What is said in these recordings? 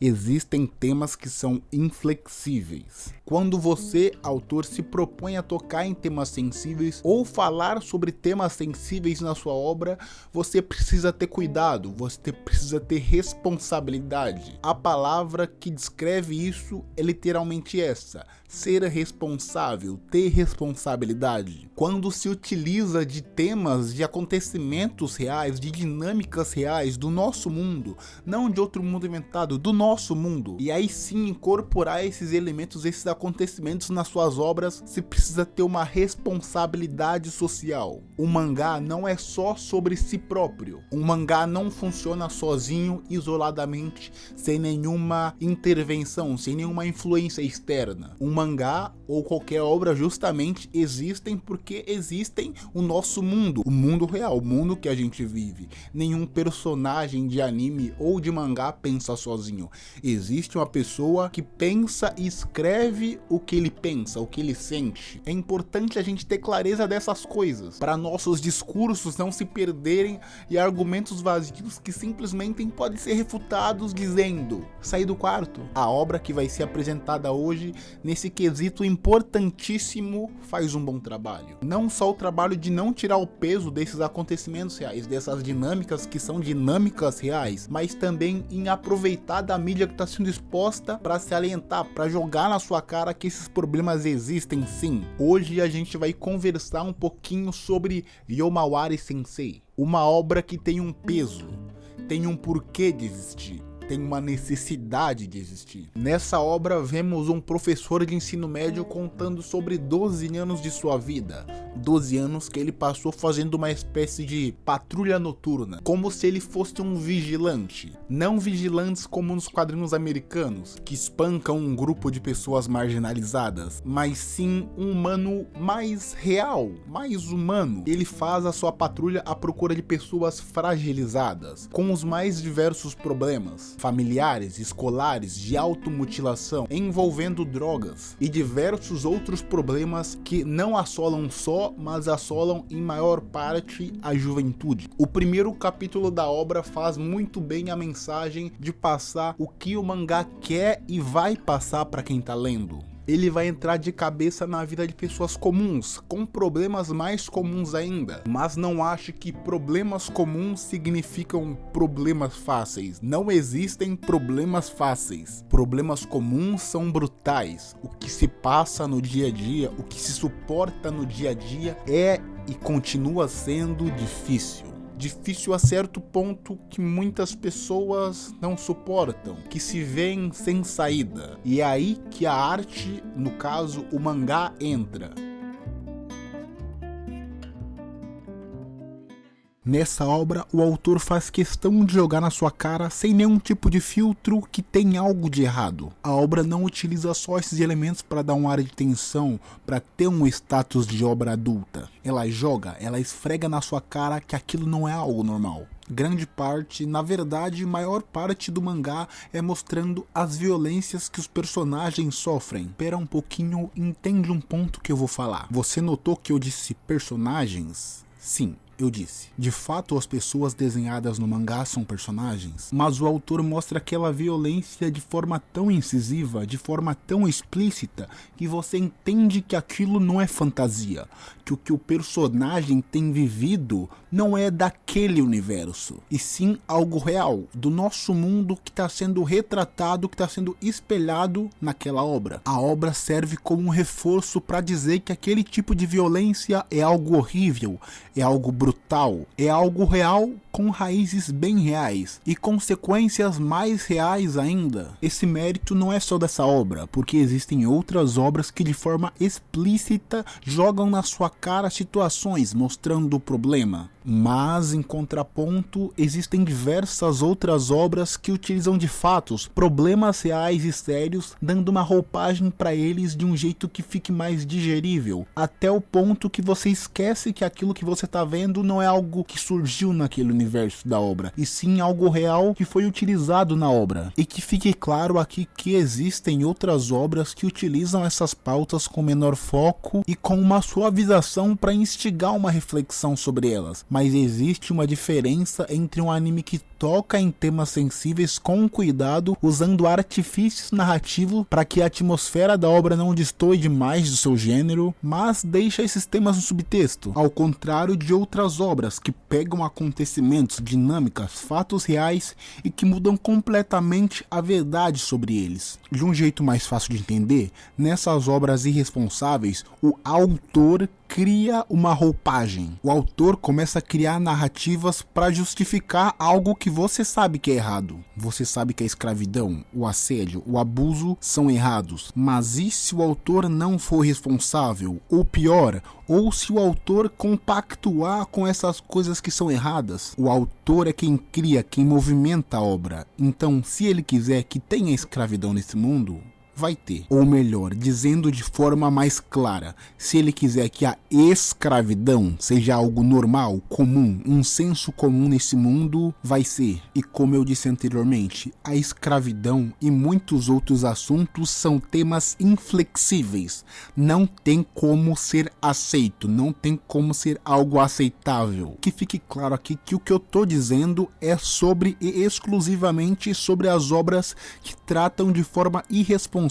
Existem temas que são inflexíveis. Quando você, autor, se propõe a tocar em temas sensíveis ou falar sobre temas sensíveis na sua obra, você precisa ter cuidado, você precisa ter responsabilidade. A palavra que descreve isso é literalmente essa: ser responsável, ter responsabilidade. Quando se utiliza de temas, de acontecimentos reais, de dinâmicas reais do nosso mundo, não de outro mundo inventado, do nosso mundo, e aí sim incorporar esses elementos, esses acontecimentos nas suas obras, se precisa ter uma responsabilidade social. O mangá não é só sobre si próprio. Um mangá não funciona sozinho, isoladamente, sem nenhuma intervenção, sem nenhuma influência externa. Um mangá ou qualquer obra justamente existem porque existem o nosso mundo, o mundo real, o mundo que a gente vive. Nenhum personagem de anime ou de mangá pensa sozinho. Existe uma pessoa que pensa e escreve o que ele pensa, o que ele sente. É importante a gente ter clareza dessas coisas, para nossos discursos não se perderem e argumentos vazios que simplesmente podem ser refutados dizendo: sair do quarto. A obra que vai ser apresentada hoje, nesse quesito importantíssimo, faz um bom trabalho. Não só o trabalho de não tirar o peso desses acontecimentos reais, dessas dinâmicas que são dinâmicas reais, mas também em aproveitar da mídia que está sendo exposta para se alientar, para jogar na sua cara que esses problemas existem sim. Hoje a gente vai conversar um pouquinho sobre Yomawari Sensei, uma obra que tem um peso, tem um porquê de existir, tem uma necessidade de existir. Nessa obra vemos um professor de ensino médio contando sobre 12 anos de sua vida, 12 anos que ele passou fazendo uma espécie de patrulha noturna, como se ele fosse um vigilante. Não vigilantes como nos quadrinhos americanos, que espancam um grupo de pessoas marginalizadas, mas sim um humano mais real, mais humano. Ele faz a sua patrulha à procura de pessoas fragilizadas, com os mais diversos problemas familiares, escolares, de automutilação, envolvendo drogas e diversos outros problemas que não assolam só, mas assolam em maior parte a juventude. O primeiro capítulo da obra faz muito bem a mensagem de passar o que o mangá quer e vai passar para quem tá lendo. Ele vai entrar de cabeça na vida de pessoas comuns, com problemas mais comuns ainda. Mas não ache que problemas comuns significam problemas fáceis. Não existem problemas fáceis. Problemas comuns são brutais. O que se passa no dia a dia, o que se suporta no dia a dia é e continua sendo difícil. Difícil a certo ponto que muitas pessoas não suportam, que se veem sem saída. E é aí que a arte, no caso o mangá, entra. Nessa obra, o autor faz questão de jogar na sua cara sem nenhum tipo de filtro que tem algo de errado. A obra não utiliza só esses elementos para dar um ar de tensão, para ter um status de obra adulta. Ela joga, ela esfrega na sua cara que aquilo não é algo normal. Grande parte, na verdade, maior parte do mangá é mostrando as violências que os personagens sofrem. Espera um pouquinho, entende um ponto que eu vou falar. Você notou que eu disse personagens? Sim. Eu disse, de fato as pessoas desenhadas no mangá são personagens, mas o autor mostra aquela violência de forma tão incisiva, de forma tão explícita, que você entende que aquilo não é fantasia, que o personagem tem vivido não é daquele universo, e sim algo real, do nosso mundo que está sendo retratado, que está sendo espelhado naquela obra. A obra serve como um reforço para dizer que aquele tipo de violência é algo horrível, é algo brutal, é algo real com raízes bem reais e consequências mais reais ainda. Esse mérito não é só dessa obra, porque existem outras obras que de forma explícita jogam na sua cara situações mostrando o problema. Mas, em contraponto, existem diversas outras obras que utilizam de fatos problemas reais e sérios, dando uma roupagem para eles de um jeito que fique mais digerível, até o ponto que você esquece que aquilo que você está vendo não é algo que surgiu naquele universo da obra, e sim algo real que foi utilizado na obra. E que fique claro aqui que existem outras obras que utilizam essas pautas com menor foco e com uma suavização para instigar uma reflexão sobre elas. Mas existe uma diferença entre um anime que toca em temas sensíveis com cuidado, usando artifícios narrativos para que a atmosfera da obra não destoe demais do seu gênero, mas deixa esses temas no subtexto, ao contrário de outras obras que pegam acontecimentos, dinâmicas, fatos reais e que mudam completamente a verdade sobre eles. De um jeito mais fácil de entender, nessas obras irresponsáveis, o autor cria uma roupagem. O autor começa a criar narrativas para justificar algo que você sabe que é errado. Você sabe que a escravidão, o assédio, o abuso são errados. Mas e se o autor não for responsável? Ou pior, ou se o autor compactuar com essas coisas que são erradas? O autor é quem cria, quem movimenta a obra. Então, se ele quiser que tenha escravidão nesse mundo, vai ter. Ou melhor, dizendo de forma mais clara, se ele quiser que a escravidão seja algo normal, comum, um senso comum nesse mundo, vai ser. E como eu disse anteriormente, a escravidão e muitos outros assuntos são temas inflexíveis. Não tem como ser aceito, não tem como ser algo aceitável. Que fique claro aqui que o que eu tô dizendo é sobre e exclusivamente sobre as obras que tratam de forma irresponsável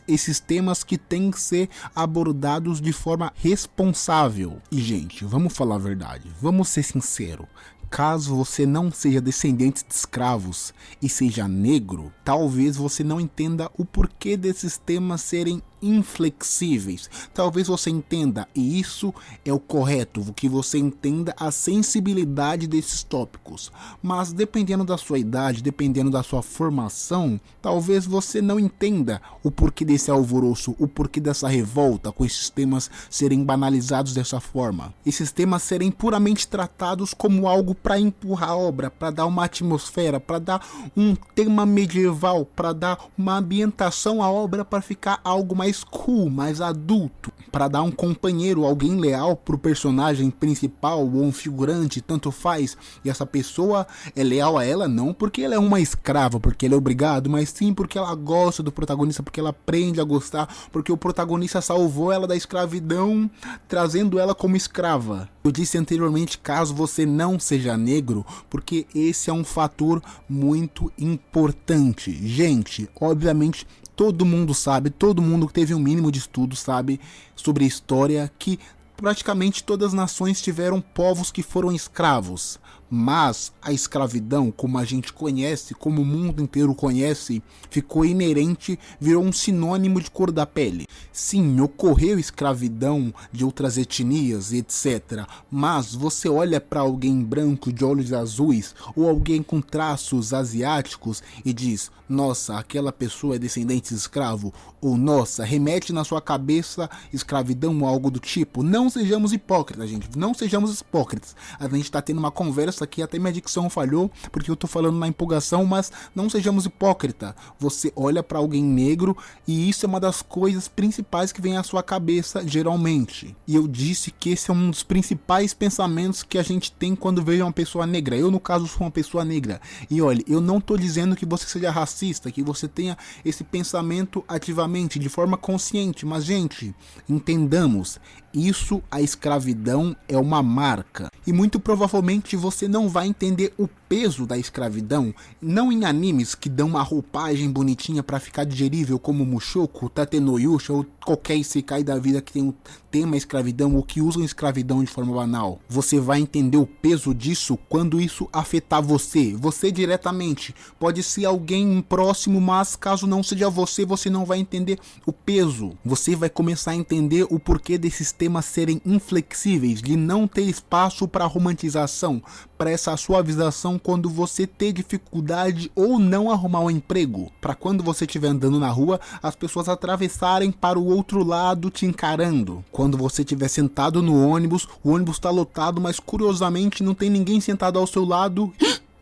esses temas que têm que ser abordados de forma responsável. E gente, vamos falar a verdade, vamos ser sinceros. Caso você não seja descendente de escravos e seja negro, talvez você não entenda o porquê desses temas serem inflexíveis. Talvez você entenda, e isso é o correto, que você entenda a sensibilidade desses tópicos. Mas dependendo da sua idade, dependendo da sua formação, talvez você não entenda o porquê desse alvoroço, o porquê dessa revolta com esses temas serem banalizados dessa forma. Esses temas serem puramente tratados como algo para empurrar a obra, para dar uma atmosfera, para dar um tema medieval, para dar uma ambientação à obra, para ficar algo mais cool, mais adulto, para dar um companheiro, alguém leal pro personagem principal ou um figurante, tanto faz, e essa pessoa é leal a ela não porque ela é uma escrava, porque ele é obrigado, mas sim porque ela gosta do protagonista, porque ela aprende a gostar, porque o protagonista salvou ela da escravidão, trazendo ela como escrava. Eu disse anteriormente, caso você não seja negro, porque esse é um fator muito importante. Gente, obviamente, todo mundo sabe, todo mundo que teve um mínimo de estudo sabe sobre a história que praticamente todas as nações tiveram povos que foram escravos. Mas a escravidão, como a gente conhece, como o mundo inteiro conhece, ficou inerente, virou um sinônimo de cor da pele. Sim, ocorreu escravidão de outras etnias, etc. Mas você olha para alguém branco de olhos azuis ou alguém com traços asiáticos e diz: nossa, aquela pessoa é descendente de escravo. Ou nossa, remete na sua cabeça escravidão ou algo do tipo. Não sejamos hipócritas, gente. Não sejamos hipócritas. A gente tá tendo uma conversa aqui, até minha dicção falhou, porque eu tô falando na empolgação, mas não sejamos hipócritas. Você olha para alguém negro e isso é uma das coisas principais que vem à sua cabeça, geralmente. E eu disse que esse é um dos principais pensamentos que a gente tem quando vê uma pessoa negra. Eu, no caso, sou uma pessoa negra. E olha, eu não tô dizendo que você seja racista, que você tenha esse pensamento ativamente, de forma consciente, mas, gente, entendamos, isso, a escravidão é uma marca. E muito provavelmente você não vai entender o peso da escravidão, não em animes que dão uma roupagem bonitinha para ficar digerível, como Mushoku, Tate no Yusha ou qualquer isekai da vida que tem um tema escravidão ou que usam escravidão de forma banal. Você vai entender o peso disso quando isso afetar você diretamente. Pode ser alguém próximo, mas caso não seja você, você não vai entender o peso. Você vai começar a entender o porquê desses temas serem inflexíveis, de não ter espaço para romantização, para essa suavização quando você ter dificuldade ou não arrumar um emprego, para quando você estiver andando na rua, as pessoas atravessarem para o outro lado te encarando. Quando você estiver sentado no ônibus, o ônibus está lotado, mas curiosamente não tem ninguém sentado ao seu lado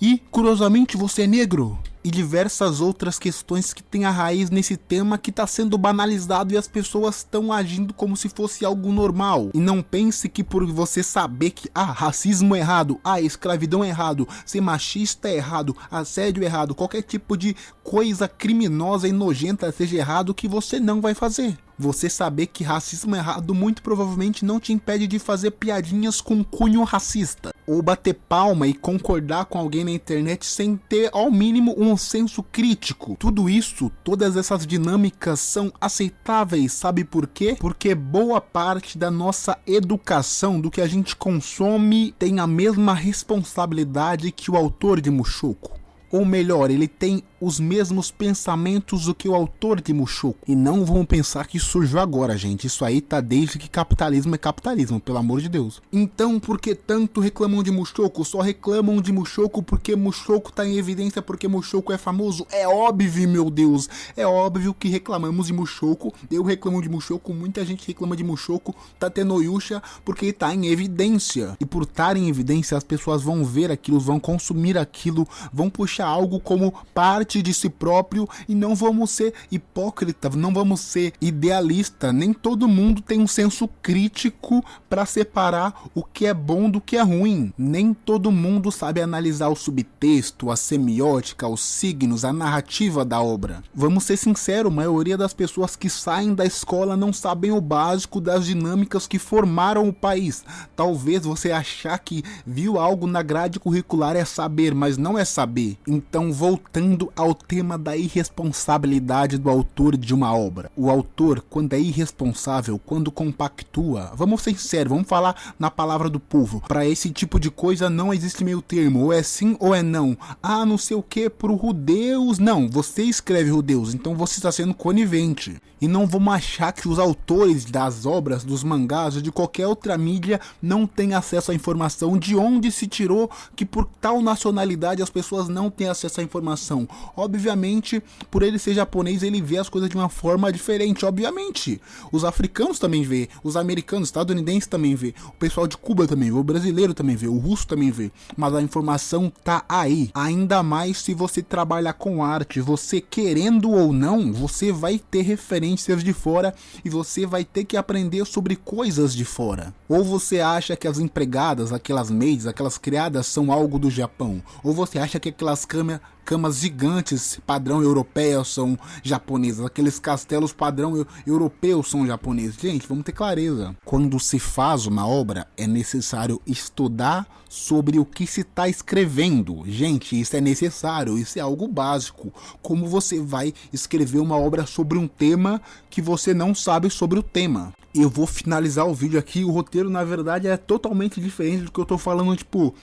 e curiosamente você é negro. E diversas outras questões que tem a raiz nesse tema que está sendo banalizado e as pessoas estão agindo como se fosse algo normal. E não pense que por você saber que racismo é errado, escravidão é errado, ser machista é errado, assédio é errado, qualquer tipo de coisa criminosa e nojenta seja errado, que você não vai fazer. Você saber que racismo é errado muito provavelmente não te impede de fazer piadinhas com cunho racista. ou bater palma e concordar com alguém na internet sem ter ao mínimo um senso crítico. Tudo isso, todas essas dinâmicas são aceitáveis, sabe por quê? Porque boa parte da nossa educação, do que a gente consome, tem a mesma responsabilidade que o autor de Mushoku. Ou melhor, ele tem os mesmos pensamentos do que o autor de Mushoku. E não vamos pensar que isso surgiu agora, gente. Isso aí tá desde que capitalismo é capitalismo, pelo amor de Deus. Então, por que tanto reclamam de Mushoku? Só reclamam de Mushoku porque Mushoku tá em evidência, porque Mushoku é famoso? É óbvio, meu Deus. É óbvio que reclamamos de Mushoku. Eu reclamo de Mushoku, muita gente reclama de Mushoku. Tá tendo Yusha porque tá em evidência. E por estar em evidência, as pessoas vão ver aquilo, vão consumir aquilo, vão puxar algo como parte de si próprio, e não vamos ser hipócritas, não vamos ser idealistas. Nem todo mundo tem um senso crítico para separar o que é bom do que é ruim. Nem todo mundo sabe analisar o subtexto, a semiótica, os signos, a narrativa da obra. Vamos ser sinceros, a maioria das pessoas que saem da escola não sabem o básico das dinâmicas que formaram o país. Talvez você achar que viu algo na grade curricular é saber, mas não é saber. Então, voltando ao tema da irresponsabilidade do autor de uma obra. O autor, quando é irresponsável, quando compactua, vamos ser sinceros, vamos falar na palavra do povo. Para esse tipo de coisa não existe meio termo, ou é sim ou é não. Ah, não sei o que, pro Rudeus. Não, você escreve Rudeus, então você está sendo conivente. E não vamos achar que os autores das obras, dos mangás ou de qualquer outra mídia não têm acesso à informação de onde se tirou que por tal nacionalidade as pessoas não têm acesso à informação. Obviamente, por ele ser japonês, ele vê as coisas de uma forma diferente, obviamente. Os africanos também vê, os americanos, estadunidenses também vê, o pessoal de Cuba também vê, o brasileiro também vê, o russo também vê. Mas a informação tá aí. Ainda mais se você trabalha com arte, você querendo ou não, você vai ter referências de fora e você vai ter que aprender sobre coisas de fora. Ou você acha que as empregadas, aquelas maids, aquelas criadas são algo do Japão, ou você acha que aquelas camas gigantes padrão europeu são japonesas, aqueles castelos padrão europeus são japoneses. Gente, vamos ter clareza. Quando se faz uma obra, é necessário estudar sobre o que se está escrevendo. Gente, isso é necessário, isso é algo básico. Como você vai escrever uma obra sobre um tema que você não sabe sobre o tema? Eu vou finalizar o vídeo aqui. O roteiro, na verdade, é totalmente diferente do que eu tô falando, tipo...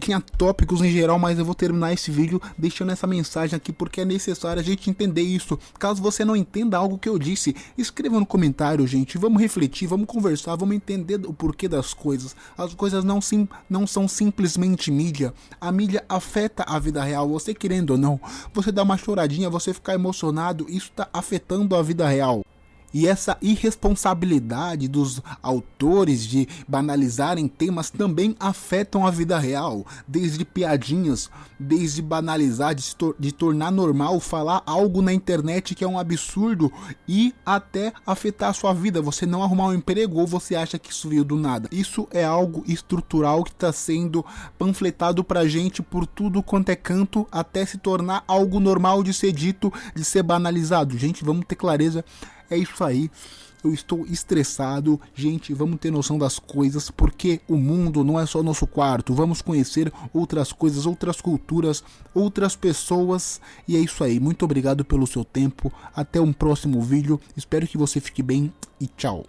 tinha tópicos em geral, mas eu vou terminar esse vídeo deixando essa mensagem aqui porque é necessário a gente entender isso. Caso você não entenda algo que eu disse, escreva no comentário, gente. Vamos refletir, vamos conversar, vamos entender o porquê das coisas. As coisas não são simplesmente mídia. A mídia afeta a vida real, você querendo ou não. Você dá uma choradinha, você ficar emocionado, isso está afetando a vida real. E essa irresponsabilidade dos autores de banalizarem temas também afetam a vida real. Desde piadinhas, desde banalizar, de tornar normal falar algo na internet que é um absurdo e até afetar a sua vida. Você não arrumar um emprego ou você acha que isso veio do nada. Isso é algo estrutural que está sendo panfletado pra gente por tudo quanto é canto até se tornar algo normal de ser dito, de ser banalizado. Gente, vamos ter clareza. É isso aí, eu estou estressado, gente, vamos ter noção das coisas, porque o mundo não é só nosso quarto, vamos conhecer outras coisas, outras culturas, outras pessoas, e é isso aí, muito obrigado pelo seu tempo, até um próximo vídeo, espero que você fique bem e tchau.